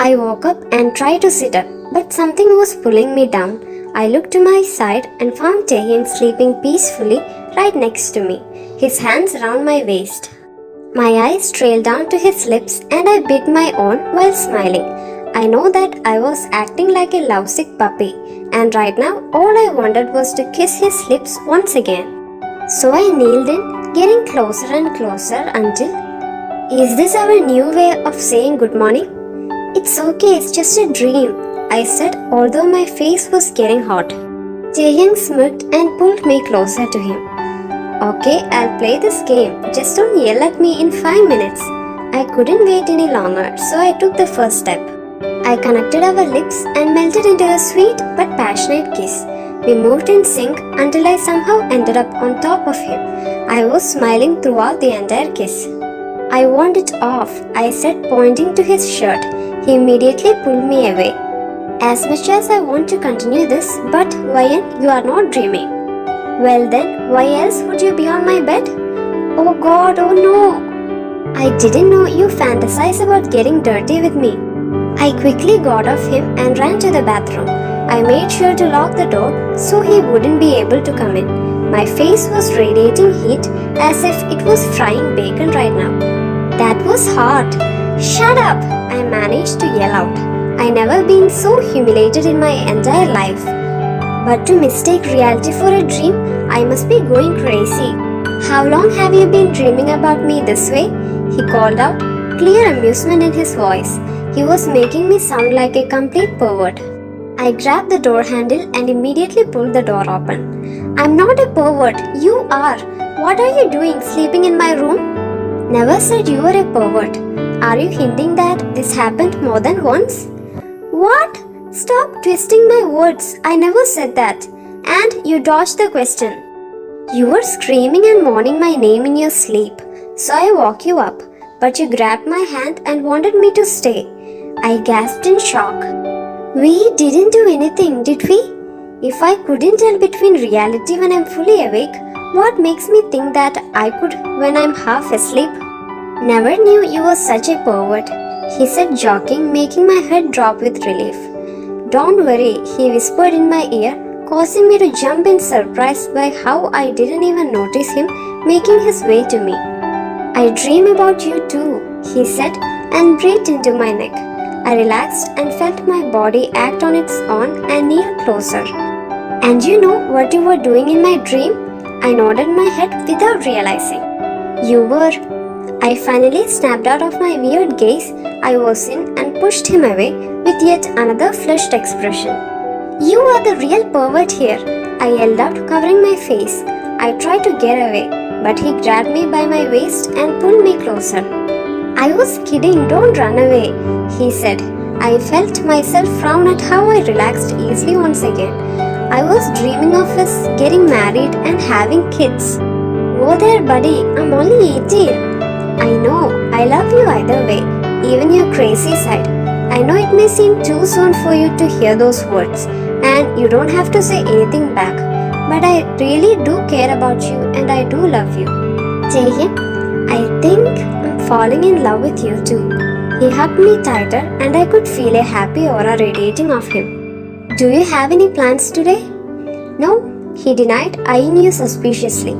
I woke up and tried to sit up, but something was pulling me down. I looked to my side and found Taehyung sleeping peacefully right next to me, his hands around my waist. My eyes trailed down to his lips and I bit my own while smiling. I know that I was acting like a lovesick puppy, and right now all I wanted was to kiss his lips once again. So I kneeled in, getting closer and closer until... Is this our new way of saying good morning? It's okay, it's just a dream, I said, although my face was getting hot. Taehyung smirked and pulled me closer to him. Okay, I'll play this game, just don't yell at me in 5 minutes. I couldn't wait any longer, so I took the first step. I connected our lips and melted into a sweet but passionate kiss. We moved in sync until I somehow ended up on top of him. I was smiling throughout the entire kiss. I want it off, I said, pointing to his shirt. He immediately pulled me away. As much as I want to continue this, but Ryan, you are not dreaming. Well then, why else would you be on my bed? Oh God, oh no! I didn't know you fantasize about getting dirty with me. I quickly got off him and ran to the bathroom. I made sure to lock the door so he wouldn't be able to come in. My face was radiating heat as if it was frying bacon right now. That was hot. Shut up! I managed to yell out. I never been so humiliated in my entire life. But to mistake reality for a dream, I must be going crazy. How long have you been dreaming about me this way? He called out, clear amusement in his voice. He was making me sound like a complete pervert. I grabbed the door handle and immediately pulled the door open. I'm not a pervert, you are. What are you doing, sleeping in my room? Never said you were a pervert. Are you hinting that this happened more than once? What? Stop twisting my words. I never said that. And you dodged the question. You were screaming and mourning my name in your sleep. So I woke you up. But you grabbed my hand and wanted me to stay. I gasped in shock. We didn't do anything, did we? If I couldn't tell between reality when I'm fully awake, what makes me think that I could when I'm half asleep? Never knew you were such a pervert, he said, joking, making my head drop with relief. Don't worry, he whispered in my ear, causing me to jump in surprise by how I didn't even notice him making his way to me. I dream about you too, he said, and breathed into my neck. I relaxed and felt my body act on its own and kneeled closer. And you know what you were doing in my dream? I nodded my head without realizing. You were. I finally snapped out of my weird gaze I was in and pushed him away with yet another flushed expression. You are the real pervert here, I yelled out, covering my face. I tried to get away, but he grabbed me by my waist and pulled me closer. I was kidding, don't run away, he said. I felt myself frown at how I relaxed easily once again. I was dreaming of us getting married and having kids. Whoa there, buddy, I'm only 18. I know, I love you either way, even your crazy side. I know it may seem too soon for you to hear those words, and you don't have to say anything back, but I really do care about you and I do love you. Taehyung, I think I'm falling in love with you too. He hugged me tighter and I could feel a happy aura radiating off him. Do you have any plans today? No, he denied, eyeing you suspiciously.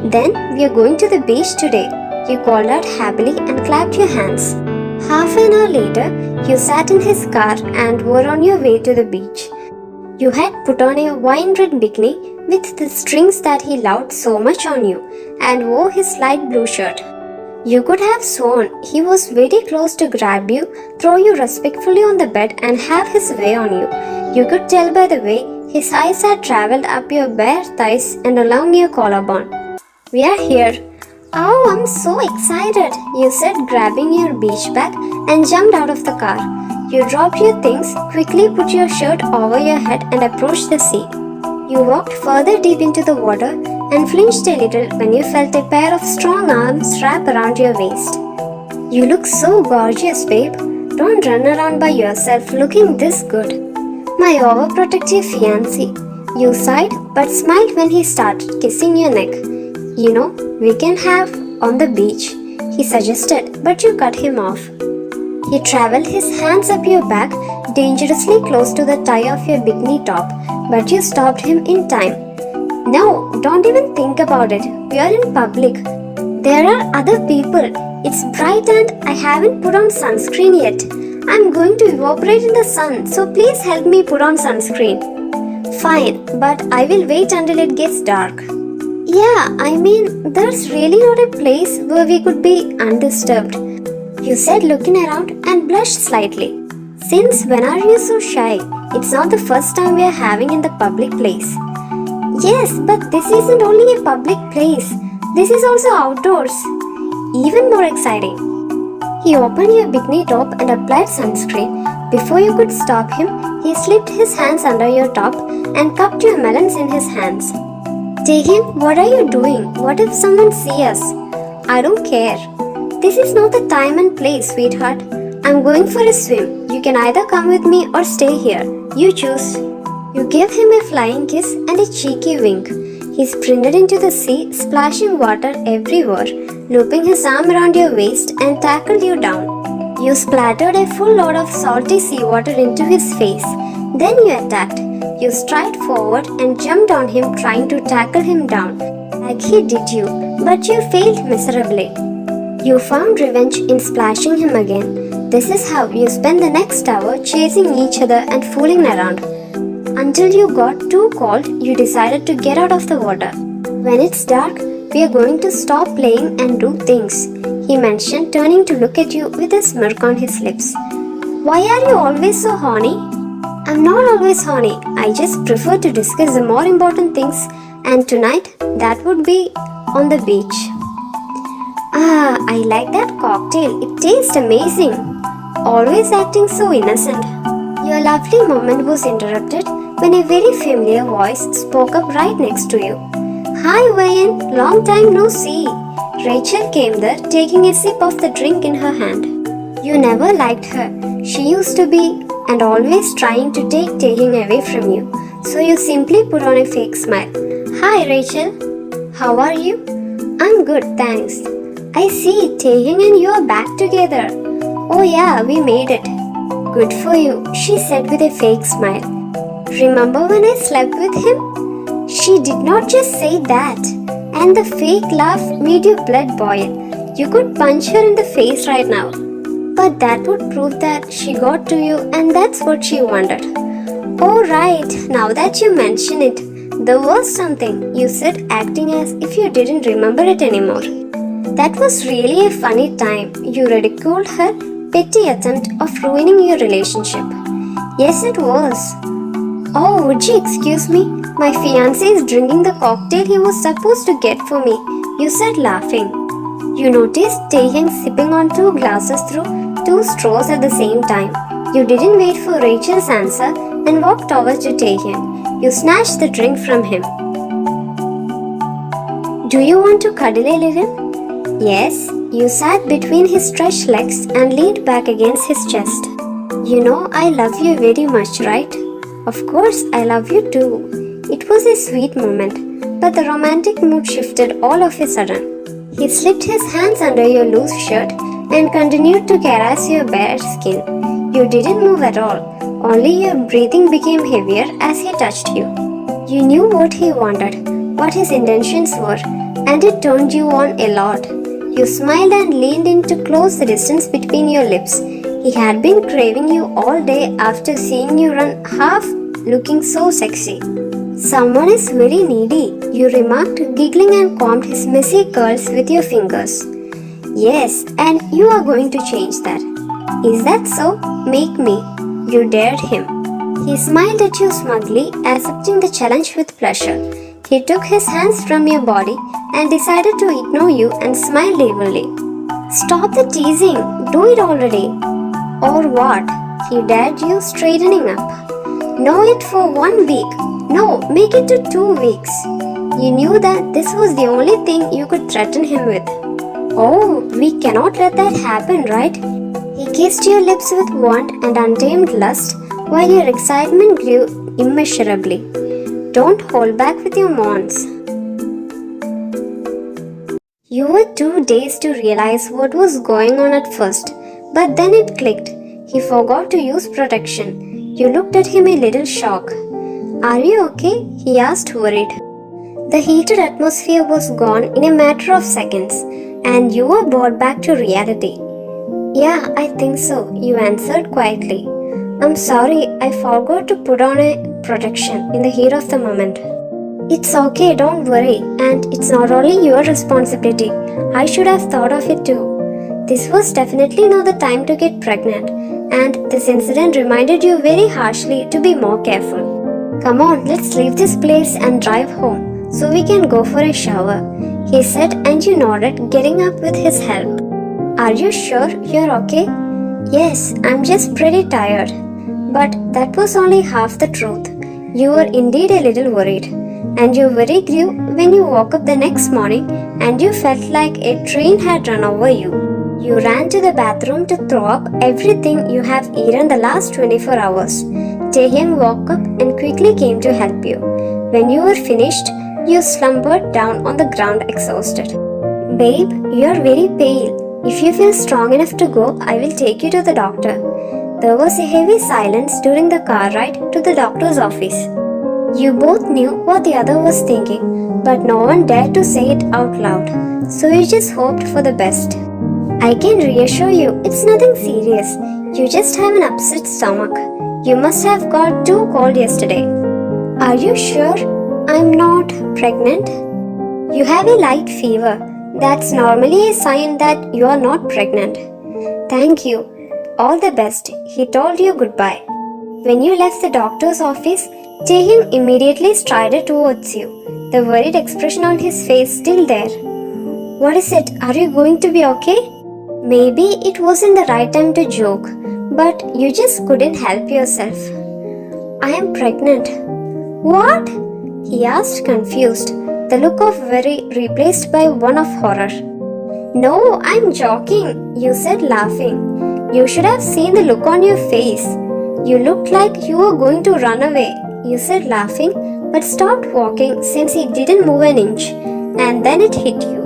Then we are going to the beach today. You called out happily and clapped your hands. Half an hour later, you sat in his car and were on your way to the beach. You had put on a wine-red bikini with the strings that he loved so much on you and wore his light blue shirt. You could have sworn he was very close to grab you, throw you respectfully on the bed and have his way on you. You could tell by the way his eyes had traveled up your bare thighs and along your collarbone. We are here. Oh, I'm so excited, you said, grabbing your beach bag and jumped out of the car. You dropped your things, quickly put your shirt over your head and approached the sea. You walked further deep into the water, and flinched a little when you felt a pair of strong arms wrap around your waist. You look so gorgeous, babe. Don't run around by yourself looking this good. My overprotective fiancé. You sighed but smiled when he started kissing your neck. You know, we can have on the beach, he suggested, but you cut him off. He traveled his hands up your back, dangerously close to the tie of your bikini top, but you stopped him in time. No, don't even think about it. We are in public. There are other people. It's bright and I haven't put on sunscreen yet. I'm going to evaporate in the sun, so please help me put on sunscreen. Fine, but I will wait until it gets dark. Yeah, I mean, there's really not a place where we could be undisturbed. You said, looking around, and blushed slightly. Since when are you so shy? It's not the first time we are having in the public place. Yes, but this isn't only a public place. This is also outdoors. Even more exciting. He opened your bikini top and applied sunscreen. Before you could stop him, he slipped his hands under your top and cupped your melons in his hands. Taehyung, what are you doing? What if someone sees us? I don't care. This is not the time and place, sweetheart. I'm going for a swim. You can either come with me or stay here. You choose. You gave him a flying kiss and a cheeky wink. He sprinted into the sea, splashing water everywhere, looping his arm around your waist and tackled you down. You splattered a full load of salty seawater into his face. Then you attacked. You strided forward and jumped on him, trying to tackle him down, like he did you, but you failed miserably. You found revenge in splashing him again. This is how you spent the next hour chasing each other and fooling around. Until you got too cold, you decided to get out of the water. When it's dark, we are going to stop playing and do things, he mentioned, turning to look at you with a smirk on his lips. Why are you always so horny? I'm not always horny. I just prefer to discuss the more important things, and tonight, that would be on the beach. Ah, I like that cocktail. It tastes amazing. Always acting so innocent. Your lovely moment was interrupted when a very familiar voice spoke up right next to you. Hi, Wayne. Long time no see. Rachel came there, taking a sip of the drink in her hand. You never liked her. She used to be and always trying to take Taehyung away from you. So you simply put on a fake smile. Hi, Rachel. How are you? I'm good, thanks. I see, Taehyung and you are back together. Oh yeah, we made it. Good for you, she said with a fake smile. Remember when I slept with him? She did not just say that. And the fake laugh made your blood boil. You could punch her in the face right now. But that would prove that she got to you and that's what she wanted. Oh right, now that you mention it, there was something, you said, acting as if you didn't remember it anymore. That was really a funny time. You ridiculed her petty attempt of ruining your relationship. Yes, it was. Oh, would you excuse me? My fiancé is drinking the cocktail he was supposed to get for me, you said, laughing. You noticed Taehyung sipping on 2 glasses through 2 straws at the same time. You didn't wait for Rachel's answer and walked over to Taehyung. You snatched the drink from him. Do you want to cuddle a little? Yes. You sat between his stretched legs and leaned back against his chest. You know I love you very much, right? Of course I love you too. It was a sweet moment, but the romantic mood shifted all of a sudden. He slipped his hands under your loose shirt and continued to caress your bare skin. You didn't move at all, only your breathing became heavier as he touched you. You knew what he wanted, what his intentions were, and it turned you on a lot. You smiled and leaned in to close the distance between your lips. He had been craving you all day after seeing you run half looking so sexy. Someone is very needy, you remarked, giggling, and combed his messy curls with your fingers. Yes, and you are going to change that. Is that so? Make me. You dared him. He smiled at you smugly, accepting the challenge with pleasure. He took his hands from your body and decided to ignore you and smiled evilly. Stop the teasing. Do it already. Or what? He dared you, straightening up. Know it for 1 week. No, make it to 2 weeks. You knew that this was the only thing you could threaten him with. Oh, we cannot let that happen, right? He kissed your lips with want and untamed lust while your excitement grew immeasurably. Don't hold back with your mourns. You were too dazed to realize what was going on at first, but then it clicked. He forgot to use protection. You looked at him a little shocked. Are you okay? He asked, worried. The heated atmosphere was gone in a matter of seconds, and you were brought back to reality. Yeah, I think so, you answered quietly. I'm sorry, I forgot to put on a protection in the heat of the moment. It's okay, don't worry, and it's not only your responsibility. I should have thought of it too. This was definitely not the time to get pregnant, and this incident reminded you very harshly to be more careful. Come on, let's leave this place and drive home so we can go for a shower, he said, and you nodded, getting up with his help. Are you sure you're okay? Yes, I'm just pretty tired. But that was only half the truth. You were indeed a little worried. And your worry grew when you woke up the next morning and you felt like a train had run over you. You ran to the bathroom to throw up everything you have eaten the last 24 hours. Taehyung woke up and quickly came to help you. When you were finished, you slumbered down on the ground exhausted. Babe, you are very pale. If you feel strong enough to go, I will take you to the doctor. There was a heavy silence during the car ride to the doctor's office. You both knew what the other was thinking, but no one dared to say it out loud, so you just hoped for the best. I can reassure you, it's nothing serious. You just have an upset stomach. You must have got too cold yesterday. Are you sure I'm not pregnant? You have a light fever. That's normally a sign that you are not pregnant. Thank you. All the best. He told you goodbye. When you left the doctor's office, Taehyung immediately strided towards you, the worried expression on his face still there. What is it? Are you going to be okay? Maybe it wasn't the right time to joke, but you just couldn't help yourself. I am pregnant. What? He asked, confused, the look of worry replaced by one of horror. No, I'm joking, you said, laughing. You should have seen the look on your face. You looked like you were going to run away, you said, laughing, but stopped walking since he didn't move an inch, and then it hit you.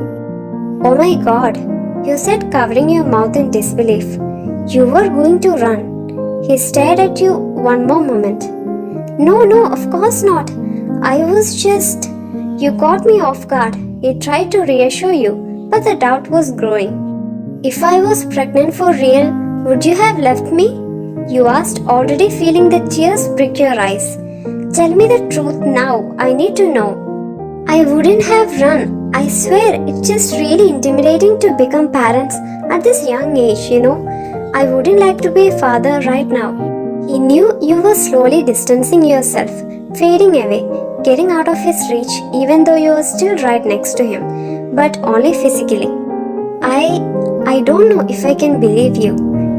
Oh my God, you said, covering your mouth in disbelief. You were going to run. He stared at you one more moment. No, of course not. I was just... You caught me off guard. He tried to reassure you, but the doubt was growing. If I was pregnant for real, would you have left me? You asked, already feeling the tears prick your eyes. Tell me the truth now, I need to know. I wouldn't have run. I swear, it's just really intimidating to become parents at this young age, you know. I wouldn't like to be a father right now. He knew you were slowly distancing yourself, fading away, getting out of his reach even though you were still right next to him, but only physically. I don't know if I can believe you,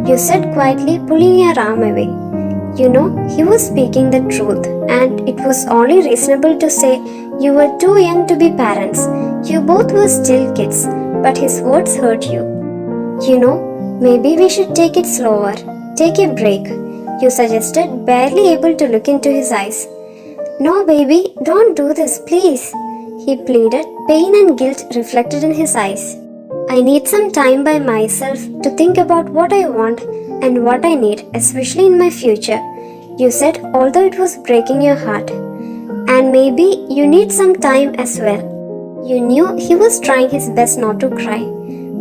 you said quietly, pulling your arm away. You know, he was speaking the truth, and it was only reasonable to say you were too young to be parents. You both were still kids, but his words hurt you. You know, maybe we should take it slower, take a break, you suggested, barely able to look into his eyes. No, baby, don't do this, please, he pleaded, pain and guilt reflected in his eyes. I need some time by myself to think about what I want and what I need, especially in my future, you said, although it was breaking your heart. And maybe you need some time as well. You knew he was trying his best not to cry.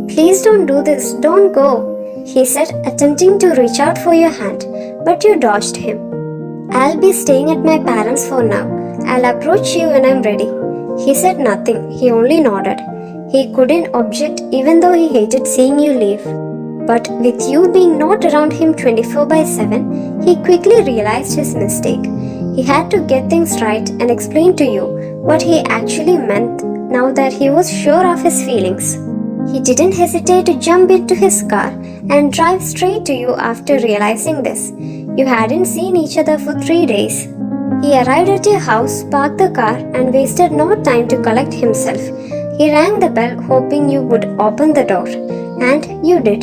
Please don't do this, don't go, he said, attempting to reach out for your hand, but you dodged him. I'll be staying at my parents' for now. I'll approach you when I'm ready. He said nothing, he only nodded. He couldn't object even though he hated seeing you leave. But with you being not around him 24/7, he quickly realized his mistake. He had to get things right and explain to you what he actually meant now that he was sure of his feelings. He didn't hesitate to jump into his car and drive straight to you after realizing this. You hadn't seen each other for 3 days. He arrived at your house, parked the car, and wasted no time to collect himself. He rang the bell, hoping you would open the door. And you did.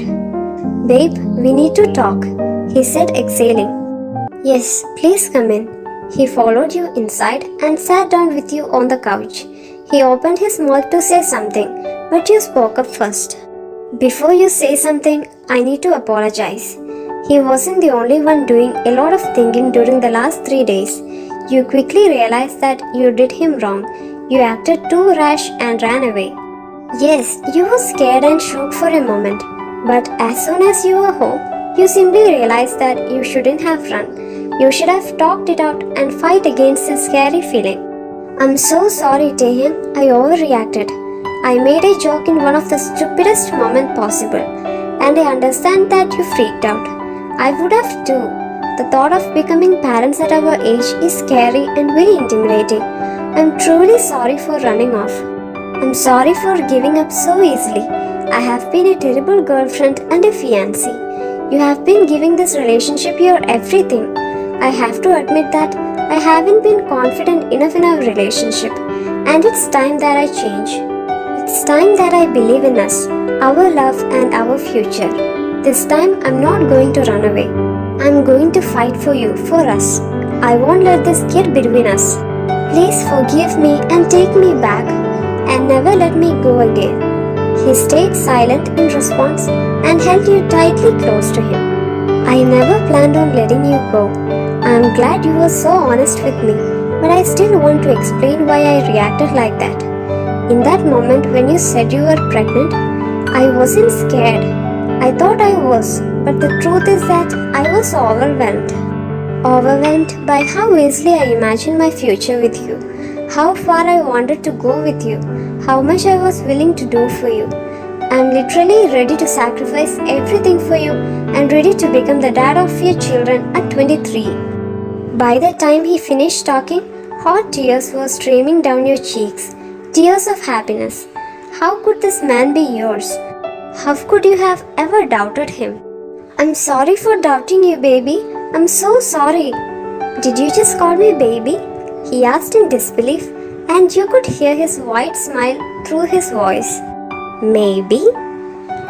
Babe, we need to talk, he said, exhaling. Yes, please come in. He followed you inside and sat down with you on the couch. He opened his mouth to say something, but you spoke up first. Before you say something, I need to apologize. He wasn't the only one doing a lot of thinking during the last 3 days. You quickly realized that you did him wrong. You acted too rash and ran away. Yes, you were scared and shook for a moment, but as soon as you were home, you simply realized that you shouldn't have run. You should have talked it out and fight against this scary feeling. I'm so sorry, Taehyung. I overreacted. I made a joke in one of the stupidest moments possible, and I understand that you freaked out. I would have too. The thought of becoming parents at our age is scary and very intimidating. I'm truly sorry for running off. I'm sorry for giving up so easily. I have been a terrible girlfriend and a fiancée. You have been giving this relationship your everything. I have to admit that I haven't been confident enough in our relationship, and it's time that I change. It's time that I believe in us, our love and our future. This time I'm not going to run away. I'm going to fight for you, for us. I won't let this get between us. Please forgive me and take me back, and never let me go again. He stayed silent in response and held you tightly close to him. I never planned on letting you go. I am glad you were so honest with me, but I still want to explain why I reacted like that. In that moment when you said you were pregnant, I wasn't scared. I thought I was, but the truth is that I was overwhelmed. Overwhelmed by how easily I imagined my future with you, how far I wanted to go with you, how much I was willing to do for you. I'm literally ready to sacrifice everything for you and ready to become the dad of your children at 23. By the time he finished talking, hot tears were streaming down your cheeks, tears of happiness. How could this man be yours? How could you have ever doubted him? I'm sorry for doubting you, baby. I'm so sorry. Did you just call me baby? He asked in disbelief, and you could hear his wide smile through his voice. Maybe?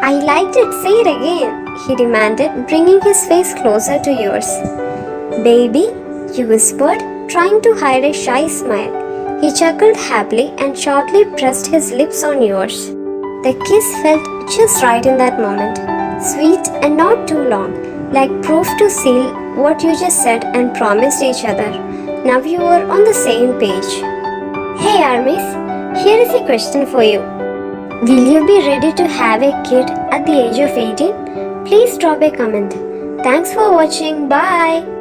I liked it. Say it again, he demanded, bringing his face closer to yours. Baby, you whispered, trying to hide a shy smile. He chuckled happily and shortly pressed his lips on yours. The kiss felt just right in that moment, sweet and not too long, like proof to seal what you just said and promised each other. Now you were on the same page. Hey armies, here is a question for you. Will you be ready to have a kid at the age of 18? Please drop a comment. Thanks for watching. Bye.